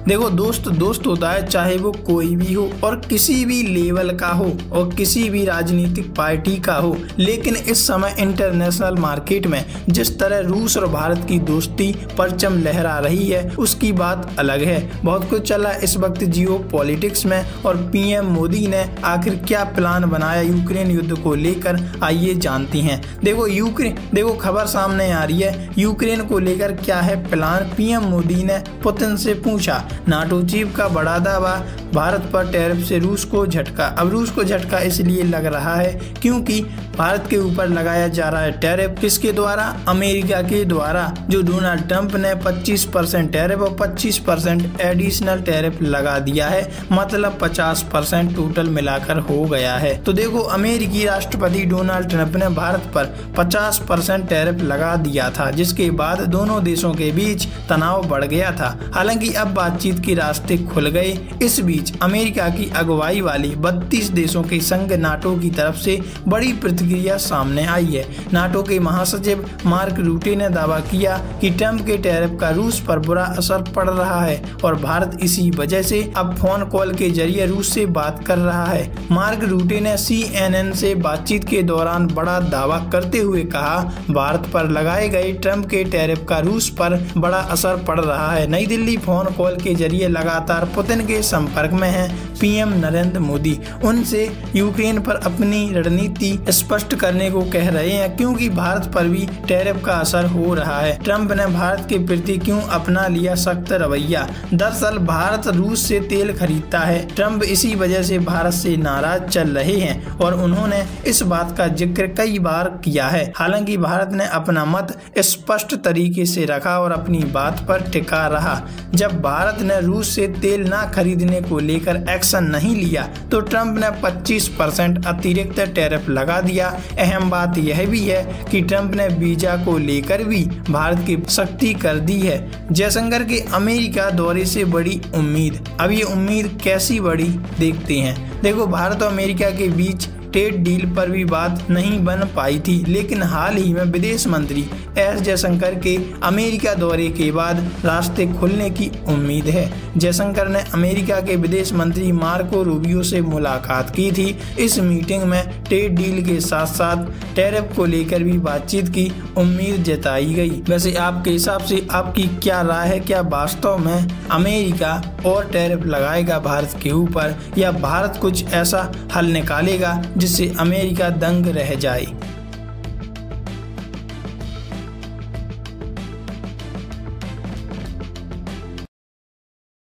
देखो दोस्त दोस्त होता है, चाहे वो कोई भी हो और किसी भी लेवल का हो और किसी भी राजनीतिक पार्टी का हो। लेकिन इस समय इंटरनेशनल मार्केट में जिस तरह रूस और भारत की दोस्ती परचम लहरा रही है उसकी बात अलग है। बहुत कुछ चला इस वक्त जियो पॉलिटिक्स में और पीएम मोदी ने आखिर क्या प्लान बनाया यूक्रेन युद्ध को लेकर, आइए जानती हैं। देखो खबर सामने आ रही है, यूक्रेन को लेकर क्या है प्लान। पीएम मोदी ने पुतिन से पूछा। नाटो चीफ का बड़ा दावा, भारत पर टैरिफ से रूस को झटका। अब रूस को झटका इसलिए लग रहा है क्योंकि भारत के ऊपर लगाया जा रहा है टैरिफ। किसके द्वारा? अमेरिका के द्वारा, जो डोनाल्ड ट्रंप ने 25% टैरिफ और 25% एडिशनल टैरिफ लगा दिया है, मतलब 50% टोटल मिलाकर हो गया है। तो देखो अमेरिकी राष्ट्रपति डोनाल्ड ट्रंप ने भारत पर 50% टैरिफ लगा दिया था, जिसके बाद दोनों देशों के बीच तनाव बढ़ गया था। हालांकि अब बातचीत के रास्ते खुल गए। इस बीच अमेरिका की अगुवाई वाली 32 देशों के संघ नाटो की तरफ से बड़ी प्रतिक्रिया सामने आई है। नाटो के महासचिव मार्क रूटे ने दावा किया कि ट्रंप के टैरिफ का रूस पर बुरा असर पड़ रहा है और भारत इसी वजह से अब फोन कॉल के जरिए रूस से बात कर रहा है। मार्क रूटे ने CNN से बातचीत के दौरान बड़ा दावा करते हुए कहा, भारत पर लगाए गए ट्रंप के टैरिफ का रूस पर बड़ा असर पड़ रहा है। नई दिल्ली फोन कॉल के जरिए लगातार पुतिन के संपर्क में है पीएम नरेंद्र मोदी। उनसे यूक्रेन पर अपनी रणनीति स्पष्ट करने को कह रहे हैं क्योंकि भारत पर भी टैरिफ का असर हो रहा है। ट्रंप ने भारत के प्रति क्यों अपना लिया सख्त रवैया? दरअसल भारत रूस से तेल खरीदता है। ट्रंप इसी वजह से भारत से नाराज चल रहे हैं और उन्होंने इस बात का जिक्र कई बार किया है। हालांकि भारत ने अपना मत स्पष्ट तरीके से रखा और अपनी बात पर टिका रहा। जब भारत ने रूस से तेल न खरीदने को लेकर एक्शन नहीं लिया तो ट्रंप ने 25% अतिरिक्त टैरिफ लगा दिया। अहम बात यह भी है कि ट्रंप ने वीजा को लेकर भी भारत की सख्ती कर दी है। जयशंकर के अमेरिका दौरे से बड़ी उम्मीद। अब ये उम्मीद कैसी बड़ी देखते हैं। देखो भारत और अमेरिका के बीच ट्रेड डील पर भी बात नहीं बन पाई थी, लेकिन हाल ही में विदेश मंत्री एस जयशंकर के अमेरिका दौरे के बाद रास्ते खुलने की उम्मीद है। जयशंकर ने अमेरिका के विदेश मंत्री मार्को रूबियो से मुलाकात की थी। इस मीटिंग में ट्रेड डील के साथ साथ टैरिफ को लेकर भी बातचीत की उम्मीद जताई गई। वैसे आपके हिसाब से आपकी क्या राय है? क्या वास्तव में अमेरिका और टैरिफ लगाएगा भारत के ऊपर या भारत कुछ ऐसा हल निकालेगा जिससे अमेरिका दंग रह जाए?